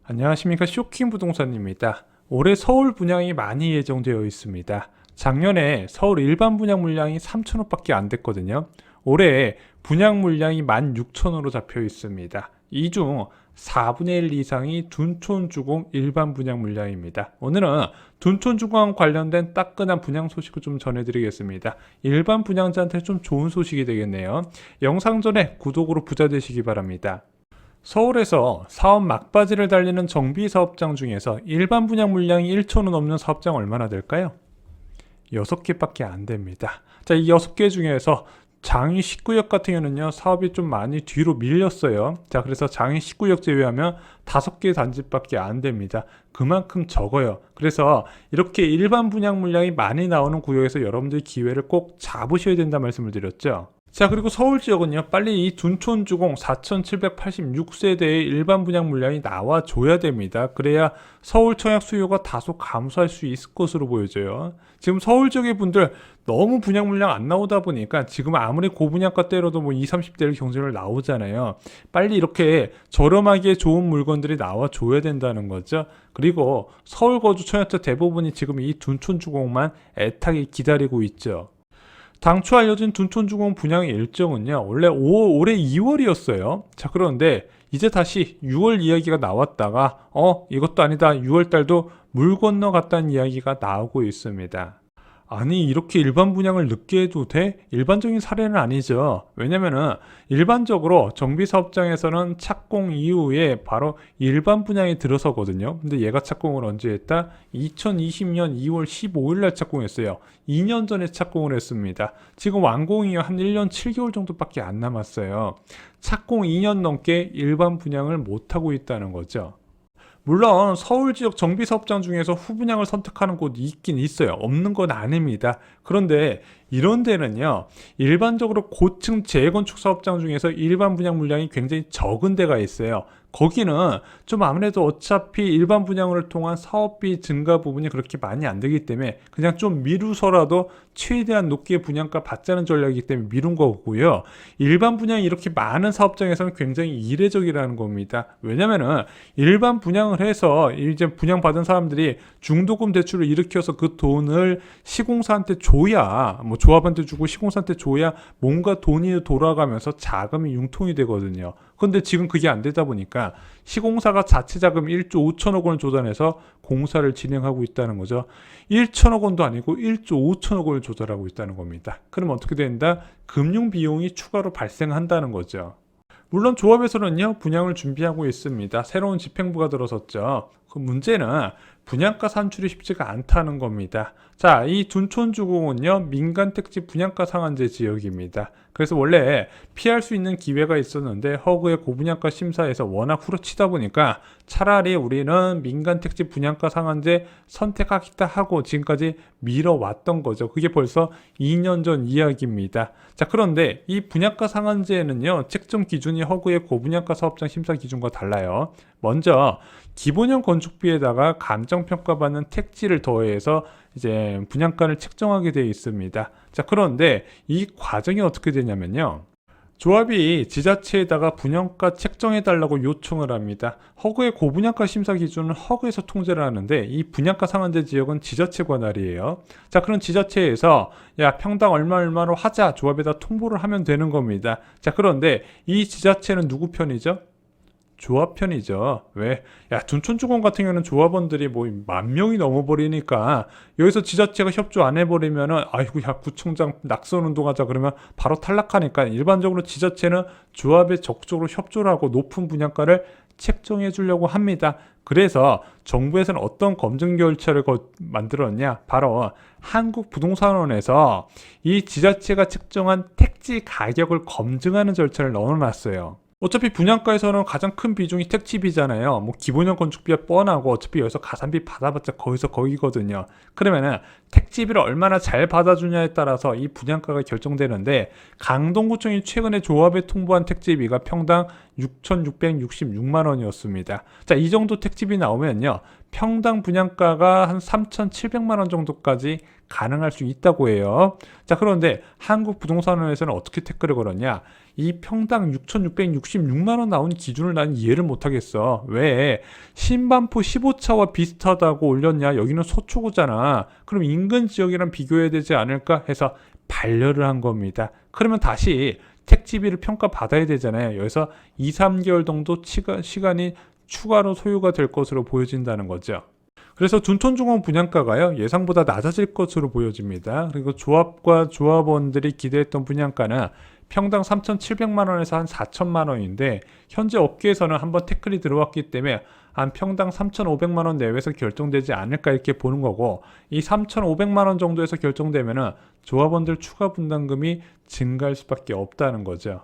안녕하십니까, 쇼킹 부동산입니다. 올해 서울 분양이 많이 예정되어 있습니다. 작년에 서울 일반 분양 물량이 3천호밖에 안 됐거든요. 올해 분양 물량이 16,000호로 잡혀 있습니다. 이 중 4분의 1 이상이 둔촌주공 일반 분양 물량입니다. 오늘은 둔촌주공과 관련된 따끈한 분양 소식을 좀 전해드리겠습니다. 일반 분양자한테 좀 좋은 소식이 되겠네요. 영상 전에 구독으로 부자 되시기 바랍니다. 서울에서 사업 막바지를 달리는 정비 사업장 중에서 일반 분양 물량이 1천호 넘는 사업장 얼마나 될까요? 6개밖에 안 됩니다. 자, 이 6개 중에서 장위 19역 같은 경우는요, 사업이 좀 많이 뒤로 밀렸어요. 자, 그래서 장위 19역 제외하면 5개 단지밖에 안 됩니다. 그만큼 적어요. 그래서 이렇게 일반 분양 물량이 많이 나오는 구역에서 여러분들이 기회를 꼭 잡으셔야 된다 말씀을 드렸죠. 자, 그리고 서울 지역은요, 빨리 이 둔촌주공 4,786세대의 일반 분양 물량이 나와줘야 됩니다. 그래야 서울 청약 수요가 다소 감소할 수 있을 것으로 보여져요. 지금 서울 지역의 분들 너무 분양 물량 안 나오다 보니까 지금 아무리 고분양가 때려도 뭐 20, 30대를 경쟁을 나오잖아요. 빨리 이렇게 저렴하게 좋은 물건들이 나와줘야 된다는 거죠. 그리고 서울 거주 청약자 대부분이 지금 이 둔촌주공만 애타게 기다리고 있죠. 당초 알려진 둔촌주공 분양 일정은요, 원래 올해 2월이었어요. 자, 그런데 이제 다시 6월 이야기가 나왔다가 이것도 아니다, 6월 달도 물 건너갔다는 이야기가 나오고 있습니다. 아니, 이렇게 일반 분양을 늦게 해도 돼? 일반적인 사례는 아니죠. 왜냐면은 일반적으로 정비사업장에서는 착공 이후에 바로 일반 분양이 들어서거든요. 근데 얘가 착공을 언제 했다? 2020년 2월 15일 날 착공했어요. 2년 전에 착공을 했습니다. 지금 완공이 한 1년 7개월 정도밖에 안 남았어요. 착공 2년 넘게 일반 분양을 못하고 있다는 거죠. 물론 서울 지역 정비사업장 중에서 후분양을 선택하는 곳이 있긴 있어요. 없는 건 아닙니다. 그런데 이런 데는요, 일반적으로 고층 재건축 사업장 중에서 일반 분양 물량이 굉장히 적은 데가 있어요. 거기는 좀 아무래도 어차피 일반 분양을 통한 사업비 증가 부분이 그렇게 많이 안 되기 때문에 그냥 좀 미루서라도 최대한 높게 분양가 받자는 전략이기 때문에 미룬 거고요. 일반 분양이 이렇게 많은 사업장에서는 굉장히 이례적이라는 겁니다. 왜냐면은 일반 분양을 해서 이제 분양받은 사람들이 중도금 대출을 일으켜서 그 돈을 시공사한테 줘야, 뭐 조합한테 주고 시공사한테 줘야 뭔가 돈이 돌아가면서 자금이 융통이 되거든요. 근데 지금 그게 안 되다 보니까 시공사가 자체 자금 1조 5천억 원을 조달해서 공사를 진행하고 있다는 거죠. 1천억 원도 아니고 1조 5천억 원을 조달하고 있다는 겁니다. 그럼 어떻게 된다? 금융 비용이 추가로 발생한다는 거죠. 물론 조합에서는요, 분양을 준비하고 있습니다. 새로운 집행부가 들어섰죠. 그 문제는 분양가 산출이 쉽지가 않다는 겁니다. 자, 이 둔촌주공은요, 민간택지 분양가 상한제 지역입니다. 그래서 원래 피할 수 있는 기회가 있었는데 허그의 고분양가 심사에서 워낙 후려치다 보니까 차라리 우리는 민간택지 분양가 상한제 선택하겠다 하고 지금까지 미뤄왔던 거죠. 그게 벌써 2년 전 이야기입니다. 자, 그런데 이 분양가 상한제는요, 책정 기준이 허그의 고분양가 사업장 심사 기준과 달라요. 먼저 기본형 건축비에다가 감정평가받는 택지를 더해서 이제 분양가를 책정하게 되어 있습니다. 자, 그런데 이 과정이 어떻게 되냐면요, 조합이 지자체에다가 분양가 책정해 달라고 요청을 합니다. 허그의 고분양가 심사 기준은 허그에서 통제를 하는데 이 분양가 상한제 지역은 지자체 관할이에요. 자, 그럼 지자체에서 야, 평당 얼마로 하자, 조합에다 통보를 하면 되는 겁니다. 자, 그런데 이 지자체는 누구 편이죠? 조합 편이죠. 왜? 야, 둔촌주공 같은 경우는 조합원들이 뭐 10,000명이 넘어버리니까 여기서 지자체가 협조 안 해버리면은 아이고, 야, 구청장 낙선 운동하자 그러면 바로 탈락하니까 일반적으로 지자체는 조합에 적극적으로 협조를 하고 높은 분양가를 책정해 주려고 합니다. 그래서 정부에서는 어떤 검증 절차를 만들었냐? 바로 한국부동산원에서 이 지자체가 책정한 택지 가격을 검증하는 절차를 넣어놨어요. 어차피 분양가에서는 가장 큰 비중이 택지비잖아요. 뭐 기본형 건축비가 뻔하고 어차피 여기서 가산비 받아봤자 거기서 거기거든요. 그러면은 택지비를 얼마나 잘 받아주냐에 따라서 이 분양가가 결정되는데, 강동구청이 최근에 조합에 통보한 택지비가 평당 6,666만 원이었습니다. 자, 이 정도 택지비 나오면요, 평당 분양가가 한 3,700만 원 정도까지 가능할 수 있다고 해요. 자, 그런데 한국부동산원에서는 어떻게 태클을 걸었냐? 이 평당 6,666만 원 나온 기준을 난 이해를 못 하겠어. 왜 신반포 15차와 비슷하다고 올렸냐? 여기는 서초구잖아. 그럼 인근 지역이랑 비교해야 되지 않을까 해서 반려를 한 겁니다. 그러면 다시 택지비를 평가받아야 되잖아요. 여기서 2, 3개월 정도 시간이 추가로 소요가 될 것으로 보여진다는 거죠. 그래서 둔촌중공 분양가가요, 예상보다 낮아질 것으로 보여집니다. 그리고 조합과 조합원들이 기대했던 분양가는 평당 3,700만 원에서 한 4천만 원인데, 현재 업계에서는 한번 태클이 들어왔기 때문에 한 평당 3,500만 원 내외에서 결정되지 않을까 이렇게 보는 거고, 이 3,500만 원 정도에서 결정되면은 조합원들 추가 분담금이 증가할 수밖에 없다는 거죠.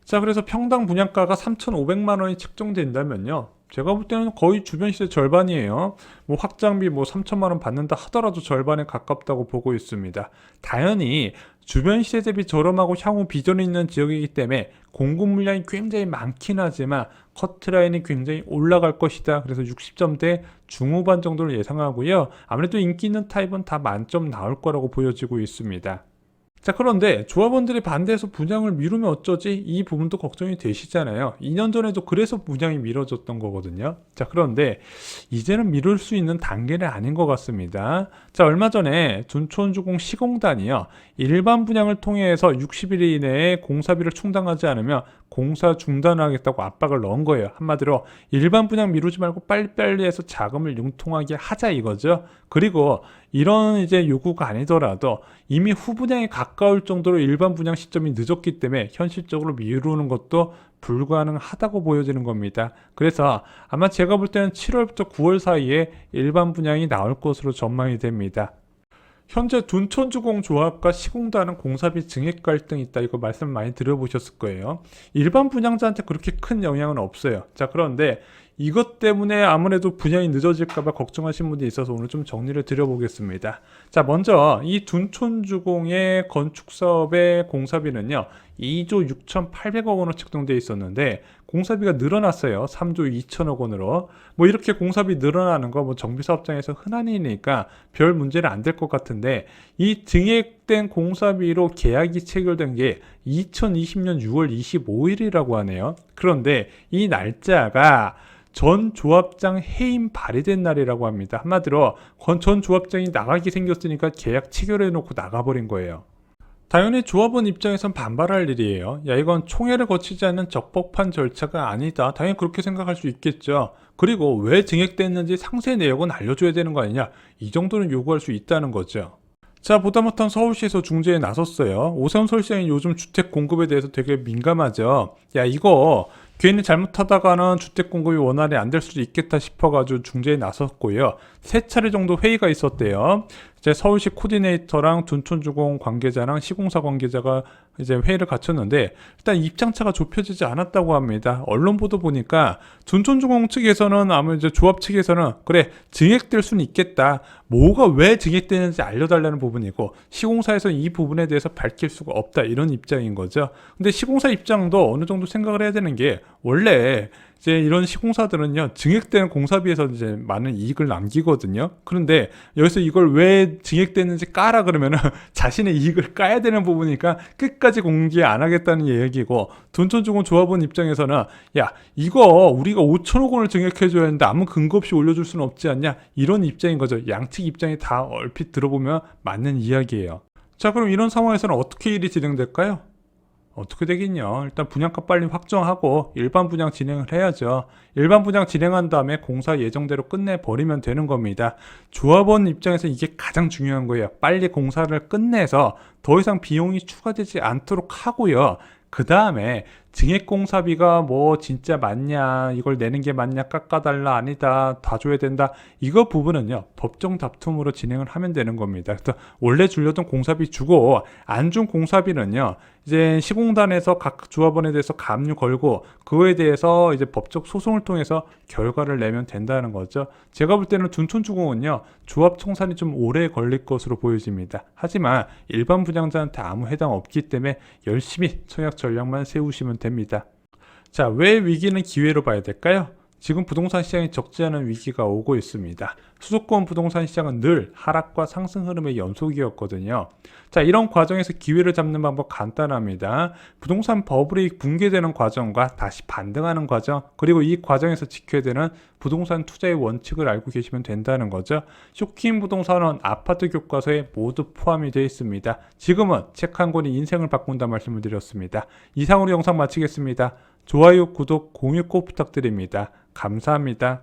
자, 그래서 평당 분양가가 3,500만 원이 책정된다면요, 제가 볼 때는 거의 주변 시세 절반이에요. 뭐 확장비 뭐 3천만 원 받는다 하더라도 절반에 가깝다고 보고 있습니다. 당연히 주변 시세 대비 저렴하고 향후 비전이 있는 지역이기 때문에 공급 물량이 굉장히 많긴 하지만 커트라인이 굉장히 올라갈 것이다. 그래서 60점대 중후반 정도를 예상하고요. 아무래도 인기 있는 타입은 다 만점 나올 거라고 보여지고 있습니다. 자, 그런데 조합원들이 반대해서 분양을 미루면 어쩌지? 이 부분도 걱정이 되시잖아요. 2년 전에도 그래서 분양이 미뤄졌던 거거든요. 자, 그런데 이제는 미룰 수 있는 단계는 아닌 것 같습니다. 자, 얼마 전에 둔촌주공 시공단이요, 일반 분양을 통해서 60일 이내에 공사비를 충당하지 않으면 공사 중단하겠다고 압박을 넣은 거예요. 한마디로 일반 분양 미루지 말고 빨리빨리 해서 자금을 융통하게 하자 이거죠. 그리고 이런 이제 요구가 아니더라도 이미 후분양에 가까울 정도로 일반 분양 시점이 늦었기 때문에 현실적으로 미루는 것도 불가능하다고 보여지는 겁니다. 그래서 아마 제가 볼 때는 7월부터 9월 사이에 일반 분양이 나올 것으로 전망이 됩니다. 현재 둔촌주공 조합과 시공단은 공사비 증액 갈등이 있다, 이거 말씀 많이 들어보셨을 거예요. 일반 분양자한테 그렇게 큰 영향은 없어요. 자, 그런데 이것 때문에 아무래도 분양이 늦어질까봐 걱정하시는 분들이 있어서 오늘 좀 정리를 드려보겠습니다. 자, 먼저 이 둔촌주공의 건축사업의 공사비는요, 2조 6,800억 원으로 책정되어 있었는데 공사비가 늘어났어요. 3조 2천억 원으로. 뭐 이렇게 공사비 늘어나는 거 뭐 정비사업장에서 흔한 일이니까 별 문제는 안 될 것 같은데, 이 증액된 공사비로 계약이 체결된 게 2020년 6월 25일이라고 하네요. 그런데 이 날짜가 전 조합장 해임 발의된 날이라고 합니다. 한마디로 전 조합장이 나가게 생겼으니까 계약 체결해 놓고 나가버린 거예요. 당연히 조합원 입장에선 반발할 일이에요. 야, 이건 총회를 거치지 않는 적법한 절차가 아니다. 당연히 그렇게 생각할 수 있겠죠. 그리고 왜 증액됐는지 상세 내역은 알려줘야 되는 거 아니냐, 이 정도는 요구할 수 있다는 거죠. 자, 보다 못한 서울시에서 중재에 나섰어요. 오세훈 서울시장이 요즘 주택 공급에 대해서 되게 민감하죠. 야, 이거 괜히 잘못하다가는 주택 공급이 원활히 안 될 수도 있겠다 싶어가지고 중재에 나섰고요. 3차례 정도 회의가 있었대요. 이제 서울시 코디네이터랑 둔촌주공 관계자랑 시공사 관계자가 이제 회의를 갖췄는데, 일단 입장차가 좁혀지지 않았다고 합니다. 언론 보도 보니까 둔촌주공 측에서는 아무래도 조합 측에서는 그래, 증액될 수는 있겠다, 뭐가 왜 증액되는지 알려달라는 부분이고, 시공사에서는 이 부분에 대해서 밝힐 수가 없다, 이런 입장인 거죠. 근데 시공사 입장도 어느 정도 생각을 해야 되는 게, 원래 이제 이런 시공사들은요, 증액되는 공사비에서 이제 많은 이익을 남기거든요. 그런데 여기서 이걸 왜 증액됐는지 까라 그러면은 자신의 이익을 까야 되는 부분이니까 끝까지 공개 안 하겠다는 얘기고, 둔촌주공 조합원 입장에서는 야, 이거 우리가 5천억 원을 증액해줘야 하는데 아무 근거 없이 올려줄 수는 없지 않냐, 이런 입장인 거죠. 양측 입장이 다 얼핏 들어보면 맞는 이야기예요. 자, 그럼 이런 상황에서는 어떻게 일이 진행될까요? 어떻게 되긴요. 일단 분양가 빨리 확정하고 일반 분양 진행을 해야죠. 일반 분양 진행한 다음에 공사 예정대로 끝내버리면 되는 겁니다. 조합원 입장에서 이게 가장 중요한 거예요. 빨리 공사를 끝내서 더 이상 비용이 추가되지 않도록 하고요. 그 다음에 증액공사비가 뭐 진짜 맞냐, 이걸 내는 게 맞냐, 깎아달라, 아니다, 다 줘야 된다, 이거 부분은요, 법정 다툼으로 진행을 하면 되는 겁니다. 그래서 원래 주려던 공사비 주고 안 준 공사비는요, 이제 시공단에서 각 조합원에 대해서 가압류 걸고 그거에 대해서 이제 법적 소송을 통해서 결과를 내면 된다는 거죠. 제가 볼 때는 둔촌주공은요, 조합 청산이 좀 오래 걸릴 것으로 보여집니다. 하지만 일반 분양자한테 아무 해당 없기 때문에 열심히 청약 전략만 세우시면 됩니다. 자, 왜 위기는 기회로 봐야 될까요? 지금 부동산 시장이 적지 않은 위기가 오고 있습니다. 수도권 부동산 시장은 늘 하락과 상승 흐름의 연속이었거든요. 자, 이런 과정에서 기회를 잡는 방법 간단합니다. 부동산 버블이 붕괴되는 과정과 다시 반등하는 과정, 그리고 이 과정에서 지켜야 되는 부동산 투자의 원칙을 알고 계시면 된다는 거죠. 쇼킹 부동산은 아파트 교과서에 모두 포함이 되어 있습니다. 지금은 책 한 권이 인생을 바꾼다 말씀을 드렸습니다. 이상으로 영상 마치겠습니다. 좋아요, 구독, 공유 꼭 부탁드립니다. 감사합니다.